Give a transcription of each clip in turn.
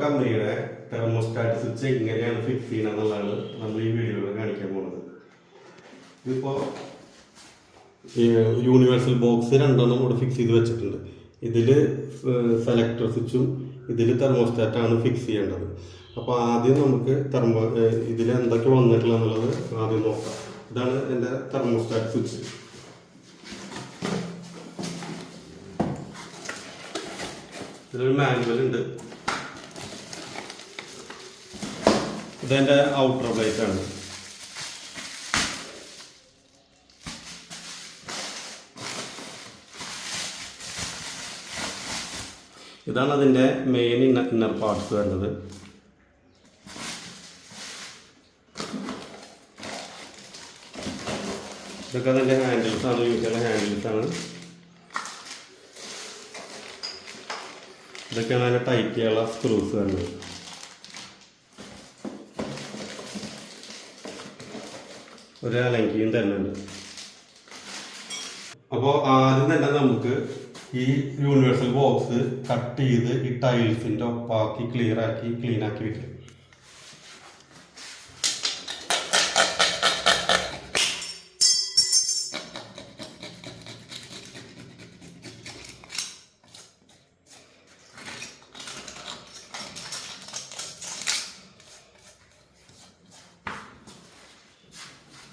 കമ്പനിയുടെ thermostat switch എങ്ങനെയാണ് fix ചെയ്യണം എന്നുള്ളതാണ് നമ്മൾ ഈ വീഡിയോയിൽ കാണിക്കാൻ പോകുന്നത്. ഇതിപ്പോൾ യൂണിവേഴ്സൽ ബോക്സ് രണ്ടെണ്ണം ഇവിടെ ഫിക്സ് ചെയ്ത് വെച്ചിട്ടുണ്ട്. ഇതിൽ സെലക്ടർ സ്വിച്ചും ഇതിൽ തെർമോസ്റ്റാറ്റാണ് ഫിക്സ് ചെയ്യേണ്ടത്. അപ്പോൾ ആദ്യം നമുക്ക് ഇതിൽ എന്തൊക്കെ വന്നിട്ടുള്ള എന്നുള്ളത് ആദ്യം നോക്കാം. ഇതാണ് എൻ്റെ തെർമോസ്റ്റാറ്റ് സ്വിച്ച്. ഇതിലൊരു മാനുവൽ ഉണ്ട്. ഇതെൻ്റെ ഔട്ടർ പ്ലേറ്റ് ആണ്. ഇതാണ് അതിൻ്റെ മെയിൻ ഇന്നർ പാർട്സ് വരുന്നത്. ഇതൊക്കെ അതിൻ്റെ ഹാൻഡിൽസ് ആണ്, യൂസ് ചെയ്യുന്ന ഹാൻഡിൽസ് ആണ്. ഇതൊക്കെയാണ് അതിൻ്റെ ടൈറ്റ് ചെയ്യാനുള്ള സ്ക്രൂസ് വരുന്നത്. ഒരു അലങ്കിയും തന്നെ ഉണ്ട്. അപ്പോൾ ആദ്യം തന്നെ നമുക്ക് ഈ യൂണിവേഴ്സൽ ബോക്സ് കട്ട് ചെയ്ത് ഈ ടൈൽസിൻ്റെ ഒപ്പാക്കി ക്ലീൻ ആക്കി വെക്കും.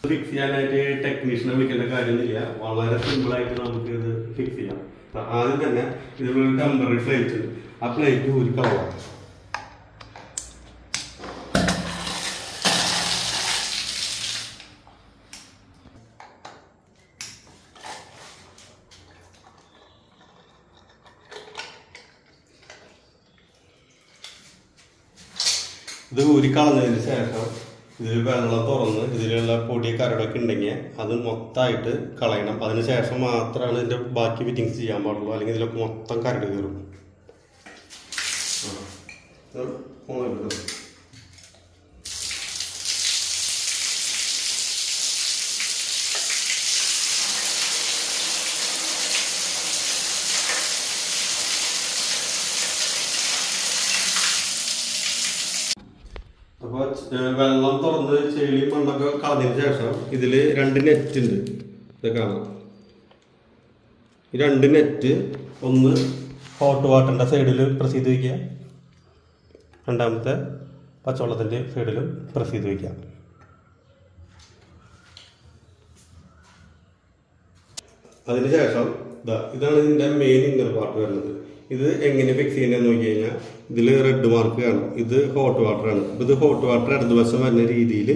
ഫിക്സ് ചെയ്യാനായിട്ട് ടെക്നീഷ്യനെ വിളിക്കേണ്ട കാര്യമൊന്നുമില്ല. വളരെ സിമ്പിളായിട്ട് നമുക്ക് ഇത് ഫിക്സ് ചെയ്യാം. ആദ്യം തന്നെ ഇതിലൊരു ടെമ്പററി പ്ലേറ്റ് ഉണ്ട്. ആ പ്ലേറ്റ് ഒരു കളവാണ്. ഇത് ഊരിക്കളഞ്ഞതിന് ശേഷം ഇതിൽ വെള്ളം തുറന്ന് ഇതിലുള്ള പൊടി കരടൊക്കെ ഉണ്ടെങ്കിൽ അത് മൊത്തമായിട്ട് കളയണം. അതിന് ശേഷം മാത്രമാണ് ഇതിൻ്റെ ബാക്കി ഫിറ്റിങ്സ് ചെയ്യാൻ പാടുള്ളൂ. അല്ലെങ്കിൽ ഇതിലൊക്കെ മൊത്തം കരട് കയറും. അപ്പോൾ വെള്ളം തുറന്ന് ചെളി മണ്ണൊക്കെ കളഞ്ഞതിന് ശേഷം ഇതിൽ 2 നെറ്റ് ഉണ്ട്. ഇത് കാണാം. ഈ 2 നെറ്റ് ഒന്ന് ഹോട്ട് വാട്ടറിൻ്റെ സൈഡിൽ പ്രസ് ചെയ്ത് വയ്ക്കുക, രണ്ടാമത്തെ പച്ചവെള്ളത്തിൻ്റെ സൈഡിലും പ്രസ് ചെയ്ത് വയ്ക്കുക. അതിന് ശേഷം ഇതാണ് ഇതിൻ്റെ മെയിൻ ഇന്നർ പാർട്ട് വരുന്നത്. ഇത് എങ്ങനെ ഫിക്സ് ചെയ്യേണ്ടതെന്ന് നോക്കി കഴിഞ്ഞാൽ ഇതിൽ റെഡ് മാർക്ക് കാണും. ഇത് ഹോട്ട് വാട്ടറാണ്. അപ്പോൾ ഇത് ഹോട്ട് വാട്ടർ ഇടതുവശം വരുന്ന രീതിയിൽ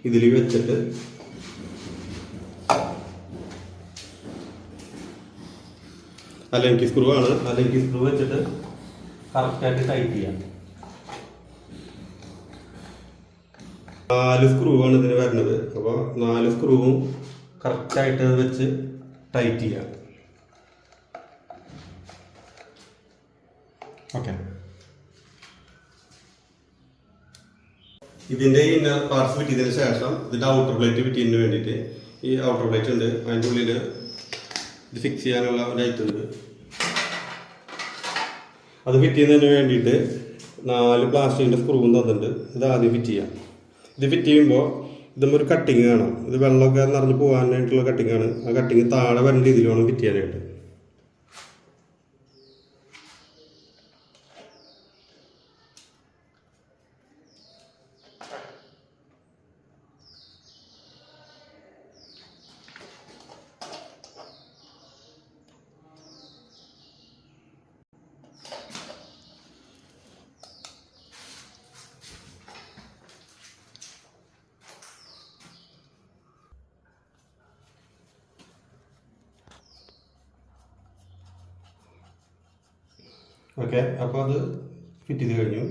ഇതിൽ വെച്ചിട്ട് അല്ലെങ്കിൽ സ്ക്രൂ ആണ്. അല്ലെങ്കിൽ സ്ക്രൂ വെച്ചിട്ട് കറക്റ്റായിട്ട് ടൈറ്റ് ചെയ്യാം. 4 സ്ക്രൂ ആണ് ഇതിന് വരുന്നത്. അപ്പോൾ 4 സ്ക്രൂവും കറക്റ്റായിട്ട് വെച്ച് ടൈറ്റ് ചെയ്യാം. ഓക്കെ. ഇതിൻ്റെ ഇന്നർ പാർട്സ് ഫിറ്റ് ചെയ്തതിന് ശേഷം ഇതിൻ്റെ ഔട്ടർ പ്ലേറ്റ് ഫിറ്റ് ചെയ്യുന്നതിന് വേണ്ടിയിട്ട് ഈ ഔട്ടർ പ്ലേറ്റ് ഉണ്ട്. അതിൻ്റെ ഉള്ളിൽ ഇത് ഫിക്സ് ചെയ്യാനുള്ള ഒരു ഐറ്റം ഉണ്ട്. അത് ഫിറ്റ് ചെയ്യുന്നതിന് വേണ്ടിയിട്ട് 4 പ്ലാസ്റ്റിക്കിൻ്റെ സ്ക്രൂവും തന്നിട്ടുണ്ട്. ഇത് ആദ്യം ഫിറ്റ് ചെയ്യാം. ഇത് ഫിറ്റ് ചെയ്യുമ്പോൾ ഇതും ഒരു കട്ടിങ് കാണാം. ഇത് വെള്ളമൊക്കെ നിറഞ്ഞ് പോകാനായിട്ടുള്ള കട്ടിങ്ങാണ്. ആ കട്ടിങ് താഴെ വരേണ്ട രീതിയിൽ വേണം ഫിറ്റ് ചെയ്യാനായിട്ട്. ഓക്കെ. അപ്പോൾ അത് ഫിറ്റ് ചെയ്ത് കഴിഞ്ഞു.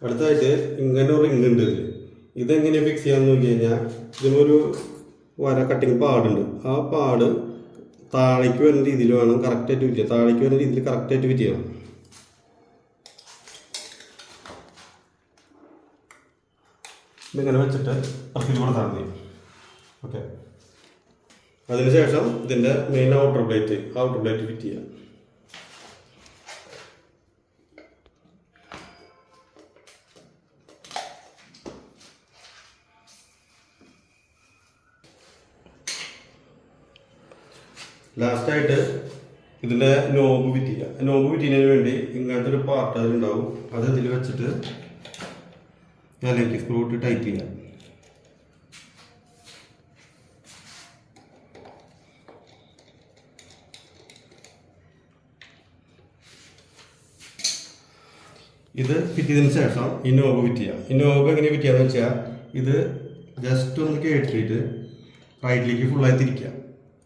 അടുത്തതായിട്ട് ഇങ്ങനെ ഒരു റിങ് ഉണ്ട്. ഇതെങ്ങനെ ഫിക്സ് ചെയ്യാമെന്ന് നോക്കി കഴിഞ്ഞാൽ ഇതിനൊരു കട്ടിങ് പാടുണ്ട്. ആ പാട് താഴേക്ക് വരുന്ന രീതിയിൽ വേണം കറക്റ്റായിട്ട് ഫിറ്റ് ചെയ്യാം. താഴേക്ക് വരുന്ന രീതിയിൽ കറക്റ്റായിട്ട് ഫിറ്റ് ചെയ്യണം. ഇതിങ്ങനെ വെച്ചിട്ട് പ്രസ്സിൽ കൊടുത്താൽ മതി. ഓക്കെ. അതിനുശേഷം ഇതിൻ്റെ മെയിൻ ഔട്ടർ പ്ലേറ്റ് ഫിറ്റ് ചെയ്യാം. ലാസ്റ്റായിട്ട് ഇതിൻ്റെ നോബ് ഫിറ്റ് ചെയ്യുക. നോബ് ഫിറ്റ് ചെയ്യുന്നതിന് വേണ്ടി ഇങ്ങനത്തെ ഒരു പാർട്ട് അതിലുണ്ടാവും. അത് ഇതിൽ വെച്ചിട്ട് അതിലേക്ക് സ്ക്രൂ ഇട്ട് ടൈറ്റ് ചെയ്യുക. ഇത് ഫിറ്റ് ചെയ്തതിന് ശേഷം ഈ നോബ് ഫിറ്റ് ചെയ്യാം. ഈ നോബ് എങ്ങനെ ഫിറ്റ് ചെയ്യാന്ന് വെച്ചാൽ ഇത് ജസ്റ്റ് ഒന്ന് കയറ്റിയിട്ട് റൈറ്റിലേക്ക് ഫുള്ളായി തിരിക്കുക.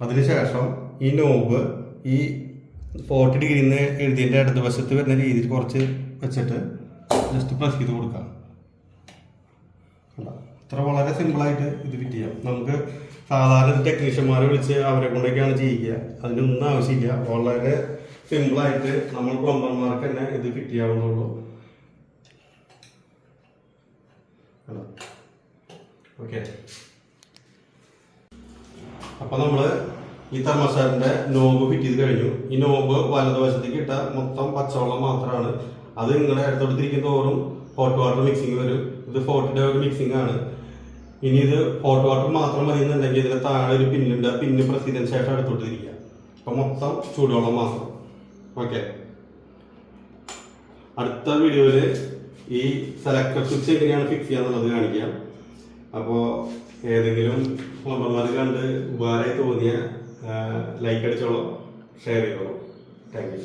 അതിനുശേഷം ഈ നോബ് ഈ 40 ഡിഗ്രിന്ന് എഴുതിയതിൻ്റെ ഇടത് വശത്ത് വരുന്ന രീതിയിൽ കുറച്ച് വെച്ചിട്ട് ജസ്റ്റ് പ്രസ് ചെയ്ത് കൊടുക്കാം. ഇത്ര വളരെ സിമ്പിളായിട്ട് ഇത് ഫിറ്റ് ചെയ്യാം. നമുക്ക് സാധാരണ ടെക്നീഷ്യന്മാരെ വിളിച്ച് അവരെ കൊണ്ടൊക്കെയാണ് ചെയ്യുക. അതിനൊന്നും ആവശ്യമില്ല. വളരെ സിമ്പിളായിട്ട് നമ്മൾ പ്ലംബർമാർക്ക് തന്നെ ഇത് ഫിറ്റ് ചെയ്യാവുന്നുള്ളൂ. ഓക്കെ, അപ്പോൾ നമ്മൾ ഈ തെർമോസ്റ്റാറ്റിൻ്റെ നോബ് ഫിറ്റ് ചെയ്ത് കഴിഞ്ഞു. ഈ നോബ് വലതുവശത്തേക്ക് ഇട്ട മൊത്തം പച്ചവെള്ളം മാത്രമാണ്. അത് നിങ്ങളുടെ അടുത്തൊടുത്തിരിക്കും തോറും ഹോട്ട് വാട്ടർ മിക്സിങ് വരും. ഇത് 40 ഡേ ഒരു മിക്സിംഗ് ആണ്. ഇനി ഇത് ഹോട്ട് വാട്ടർ മാത്രം മതി എന്നുണ്ടെങ്കിൽ ഇതിന് താഴെ ഒരു പിന്നുണ്ട്. ആ പിന്ന് പ്രസ് ചെയ്തതിന് ശേഷം അടുത്തോട്ടിരിക്കുക. അപ്പം മൊത്തം ചൂടുവെള്ളം മാത്രം. ഓക്കെ, അടുത്ത വീഡിയോയിൽ ഈ സെലക്ടർ സ്വിച്ച് എങ്ങനെയാണ് ഫിക്സ് ചെയ്യാന്നുള്ളത് കാണിക്കാം. അപ്പോൾ ഏതെങ്കിലും പ്ലംബർമാർ കണ്ട് ഉപകാരമായി തോന്നിയ ലൈക്ക് അടിച്ചോളൂ, ഷെയർ ചെയ്തോളൂ. Thank you.